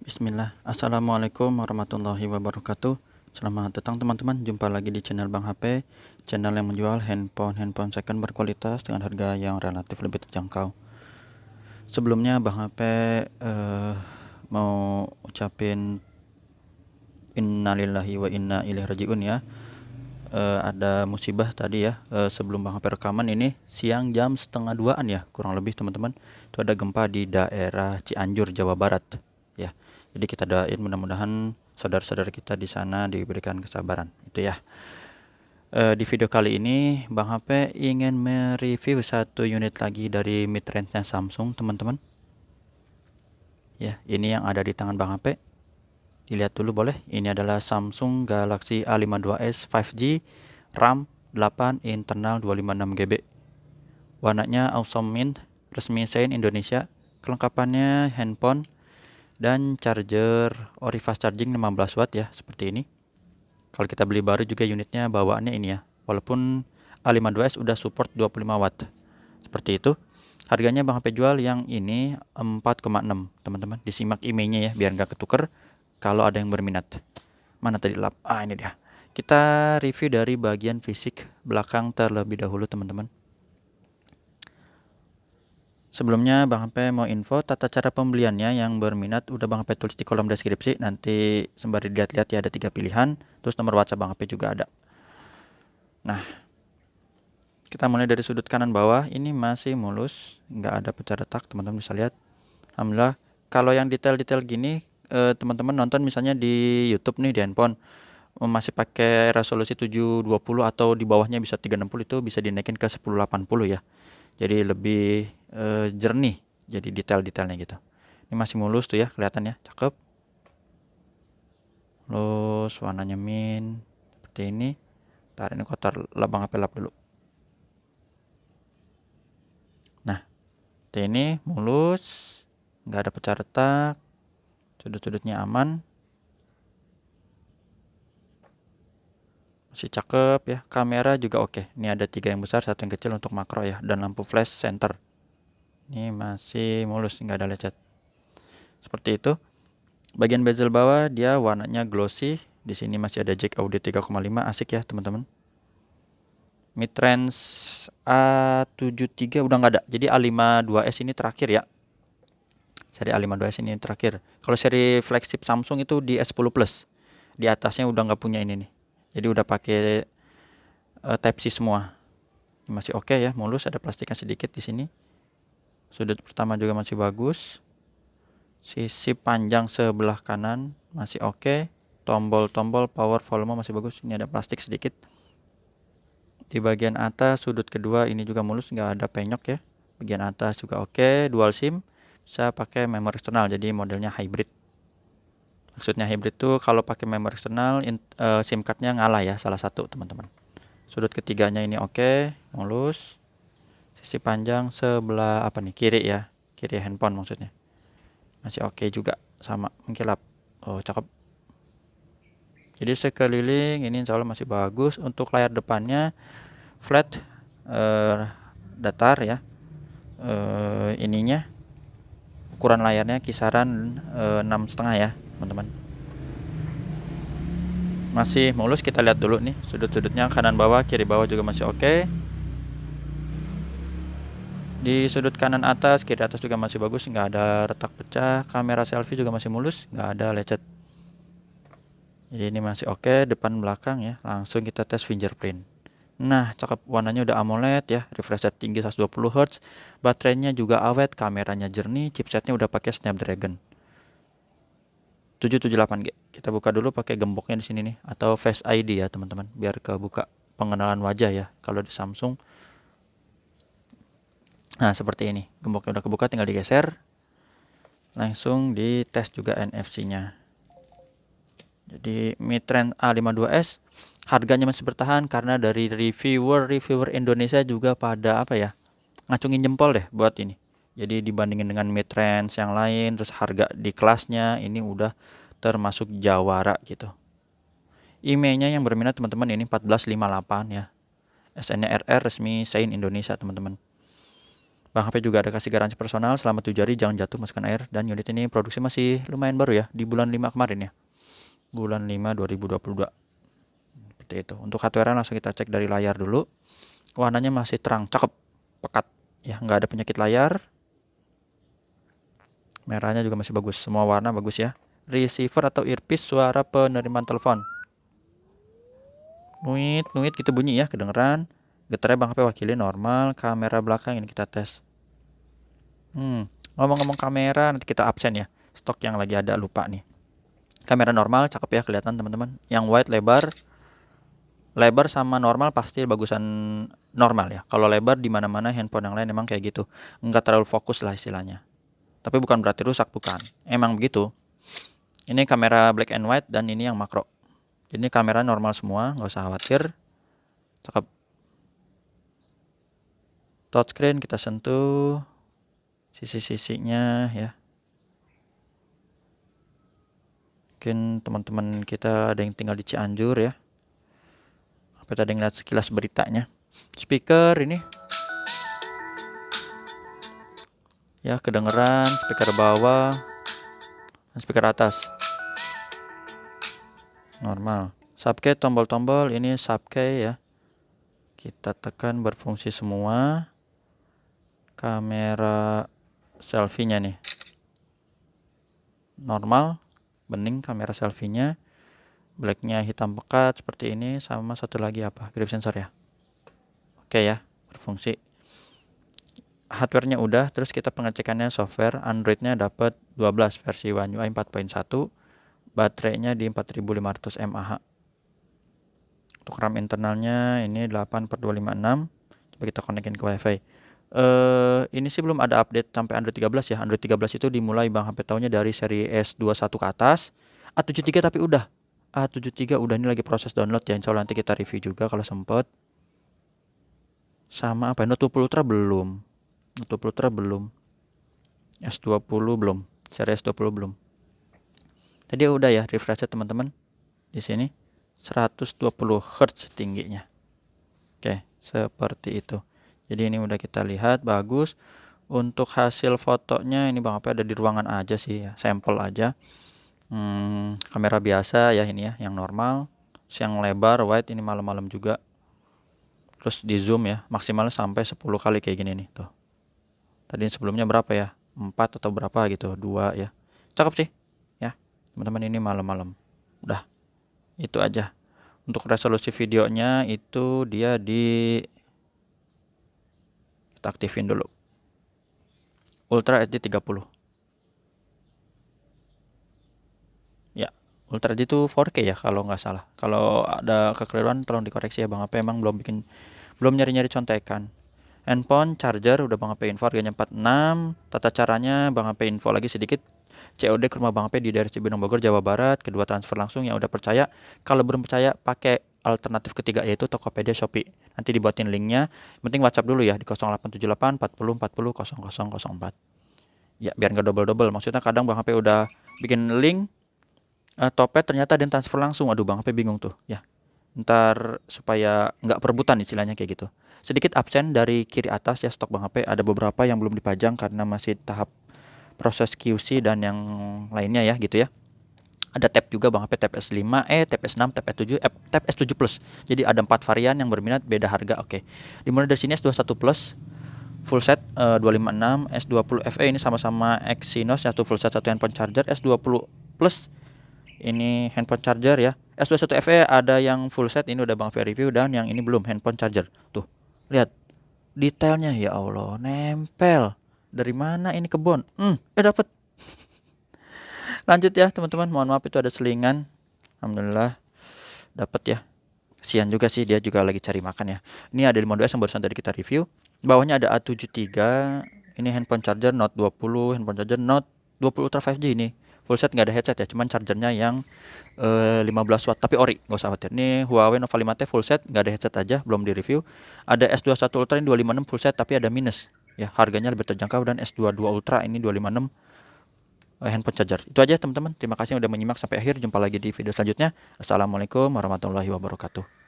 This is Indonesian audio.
Bismillah. Assalamualaikum warahmatullahi wabarakatuh. Selamat datang teman-teman. Jumpa lagi di channel Bang HP, channel yang menjual handphone second berkualitas dengan harga yang relatif lebih terjangkau. Sebelumnya Bang HP mau ucapin innalillahi wa inna ilaihi rajiun ya. Ada musibah tadi ya, sebelum Bang HP rekaman ini siang jam 1:30-an ya kurang lebih teman-teman. Itu ada gempa di daerah Cianjur, Jawa Barat ya. Jadi kita doain mudah-mudahan saudara-saudara kita di sana diberikan kesabaran itu ya. Di video kali ini Bang HP ingin mereview satu unit lagi dari mid-range-nya Samsung teman-teman. Ya, ini yang ada di tangan Bang HP. Dilihat dulu boleh. Ini adalah Samsung Galaxy A52s 5G, RAM 8, internal 256 GB. Warnanya Awesome Mint, resmi Sein Indonesia. Kelengkapannya handphone dan charger ori fast charging 15 watt ya, seperti ini. Kalau kita beli baru juga unitnya bawaannya ini ya. Walaupun A52s udah support 25 watt. Seperti itu. Harganya Bang HP jual yang ini 4,6 teman-teman. Disimak emailnya ya biar nggak ketuker kalau ada yang berminat. Mana tadi lap? Ini dia. Kita review dari bagian fisik belakang terlebih dahulu teman-teman. Sebelumnya Bang HP mau info tata cara pembeliannya. Yang berminat udah Bang HP tulis di kolom deskripsi. Nanti sembari dilihat-lihat ya, ada 3 pilihan. Terus nomor WhatsApp Bang HP juga ada. Nah, kita mulai dari sudut kanan bawah. Ini masih mulus, nggak ada pecah retak, teman-teman bisa lihat. Alhamdulillah. Kalau yang detail-detail gini, teman-teman nonton misalnya di YouTube nih di handphone, masih pakai resolusi 720 atau di bawahnya bisa 360, itu bisa dinaikin ke 1080 ya. Jadi lebih jernih, jadi detail-detailnya gitu. Ini masih mulus tuh ya, kelihatan ya, cakep. Terus warnanya mint seperti ini. Ntar ini kotor, Bang HP lap dulu. Nah, ini mulus, nggak ada pecah retak, sudut-sudutnya aman, masih cakep ya. Kamera juga oke. Ini ada 3 yang besar, 1 yang kecil untuk makro ya, dan lampu flash center. Ini masih mulus, nggak ada lecet. Seperti itu. Bagian bezel bawah dia warnanya glossy. Di sini masih ada jack audio 3,5, asik ya teman-teman. Mid-range A73 udah nggak ada. Jadi A52s ini terakhir ya. Seri A52s ini terakhir. Kalau seri flagship Samsung itu di S10 Plus. Di atasnya udah nggak punya ini nih. Jadi udah pakai Type C semua. Ini masih oke ya, mulus, ada plastiknya sedikit di sini. Sudut pertama juga masih bagus. Sisi panjang sebelah kanan masih oke. Tombol-tombol power volume masih bagus. Ini ada plastik sedikit. Di bagian atas sudut kedua ini juga mulus, nggak ada penyok ya. Bagian atas juga oke. Dual SIM, bisa pakai memori eksternal, jadi modelnya hybrid. Maksudnya hybrid tuh kalau pakai memori eksternal, SIM cardnya ngalah ya, salah satu teman-teman. Sudut ketiganya ini oke, mulus. Sisi panjang sebelah kiri ya, kiri handphone maksudnya. Masih oke juga, sama mengkilap. Oh, cakep. Jadi sekeliling ini insya Allah masih bagus. Untuk layar depannya flat, datar ya. Ininya ukuran layarnya kisaran 6,5 ya teman-teman. Masih mulus, kita lihat dulu nih sudut-sudutnya, kanan bawah kiri bawah juga masih oke. Di sudut kanan atas kiri atas juga masih bagus, nggak ada retak pecah. Kamera selfie juga masih mulus, nggak ada lecet. Jadi ini masih oke, depan belakang ya. Langsung kita tes fingerprint. Nah, cakep, warnanya udah AMOLED ya, refresh rate tinggi 120 Hz, baterainya juga awet, kameranya jernih, chipsetnya udah pakai Snapdragon 778G. Kita buka dulu pakai gemboknya di sini nih, atau Face ID ya teman-teman, biar kebuka pengenalan wajah ya kalau di Samsung. Nah, seperti ini, gemboknya udah kebuka, tinggal digeser. Langsung dites juga NFC-nya. Jadi mid-range A52s harganya masih bertahan karena dari reviewer Indonesia juga pada ngacungin jempol deh buat ini. Jadi dibandingin dengan mid-range yang lain, terus harga di kelasnya ini udah termasuk jawara gitu. IMEI-nya yang berminat teman-teman ini 1458 ya. SN-nya RR, resmi Sein Indonesia teman-teman. Bang HP juga ada kasih garansi personal selama 7 hari, jangan jatuh masukkan air. Dan unit ini produksi masih lumayan baru ya, di bulan 5 kemarin ya, bulan 5 2022. Seperti itu. Untuk hardware langsung kita cek dari layar dulu. Warnanya masih terang, cakep, pekat ya, nggak ada penyakit layar. Merahnya juga masih bagus, semua warna bagus ya. Receiver atau earpiece, suara penerimaan telepon. Nuit gitu bunyi ya, kedengeran. Getarnya Bang HP wakili normal. Kamera belakang ini kita tes. Ngomong-ngomong kamera, nanti kita absen ya. Stok yang lagi ada lupa nih. Kamera normal, cakep ya kelihatan teman-teman. Yang wide lebar sama normal pasti bagusan normal ya. Kalau lebar di mana-mana handphone yang lain emang kayak gitu. Enggak terlalu fokus lah istilahnya. Tapi bukan berarti rusak, bukan. Emang begitu. Ini kamera black and white dan ini yang makro. Ini kamera normal semua, nggak usah khawatir. Cakep. Touchscreen kita sentuh sisi-sisinya ya. Mungkin teman-teman kita ada yang tinggal di Cianjur ya. Apa tadi ngeliat sekilas beritanya. Speaker ini ya, kedengeran. Speaker bawah dan speaker atas normal. Subkey, tombol-tombol ini subkey ya. Kita tekan berfungsi semua. Kamera selfie-nya nih normal, bening kamera selfie-nya. Black-nya hitam pekat seperti ini. Sama satu lagi apa? Grip sensor ya. Oke ya, berfungsi. Hardware-nya udah, terus kita pengecekannya software. Android-nya dapat 12 versi One UI 4.1. Baterainya di 4500 mAh. Untuk RAM internalnya ini 8/256. Coba kita konekin ke WiFi. Ini sih belum ada update sampai Android 13 ya. Android 13 itu dimulai Bang HP tahunya dari seri S21 ke atas. A73 tapi udah. A73 udah, ini lagi proses download ya. Insya Allah nanti kita review juga kalau sempet. Sama apa? Note 20 Ultra belum. Note 20 Ultra belum. S20 belum. Seri S20 belum. Tadi udah ya refresh teman-teman. Di sini 120 Hz tingginya. Oke, seperti itu. Jadi ini udah kita lihat bagus. Untuk hasil fotonya ini Bang HP ada di ruangan aja sih ya, sampel aja. Kamera biasa ya ini ya, yang normal. Terus yang lebar wide ini malam-malam juga. Terus di zoom ya, maksimal sampai 10 kali kayak gini nih tuh. Tadi sebelumnya berapa ya? 4 atau berapa gitu, 2 ya. Cakep sih ya. Teman-teman ini malam-malam. Udah. Itu aja. Untuk resolusi videonya itu dia di kita aktifin dulu. Ultra HD 30. Ya, Ultra HD itu 4K ya kalau nggak salah. Kalau ada kekeliruan tolong dikoreksi ya Bang HP, emang belum nyari-nyari contekan. Handphone charger udah Bang HP info harganya 46. Tata caranya Bang HP info lagi sedikit. COD ke rumah Bang HP di daerah Cibinong Bogor Jawa Barat, kedua transfer langsung. Yang udah percaya, kalau belum percaya pakai alternatif ketiga yaitu Tokopedia, Shopee. Nanti dibuatin linknya. Penting WhatsApp dulu ya di 0878 40 40 0004. Ya biar nggak double-double. Maksudnya kadang Bang HP udah bikin link Topet ternyata ada yang transfer langsung. Aduh Bang HP bingung tuh ya. Ntar supaya nggak perebutan istilahnya kayak gitu. Sedikit absen dari kiri atas ya, stok Bang HP ada beberapa yang belum dipajang karena masih tahap proses QC dan yang lainnya ya gitu ya. Ada tab juga Bang HP, tab S5, tab S6, tab S7, tab S7 Plus. Jadi ada 4 varian, yang berminat beda harga. Oke. Dimulai dari sini S21 Plus full set 256, S20 FE ini sama-sama Exynos, satu full set, satu handphone charger. S20 Plus ini handphone charger ya. S21 FE ada yang full set, ini udah Bang Fe review, dan yang ini belum, handphone charger. Tuh, lihat detailnya ya Allah, nempel. Dari mana ini kebon? Dapet. Lanjut ya teman-teman, mohon maaf itu ada selingan. Alhamdulillah dapat ya. Kasihan juga sih, dia juga lagi cari makan ya. Ini ada 5.2S yang barusan tadi kita review. Bawahnya ada A73. Ini handphone charger Note 20, handphone charger Note 20 Ultra 5G ini. Full set nggak ada headset ya, cuman chargernya yang 15 watt tapi ori, nggak usah khawatir. Ini Huawei Nova 5T full set, nggak ada headset aja, belum di review. Ada S21 Ultra ini 256 full set tapi ada minus ya, harganya lebih terjangkau. Dan S22 Ultra ini 256 handphone charger. Itu aja teman-teman, terima kasih udah menyimak sampai akhir. Jumpa lagi di video selanjutnya. Assalamualaikum warahmatullahi wabarakatuh.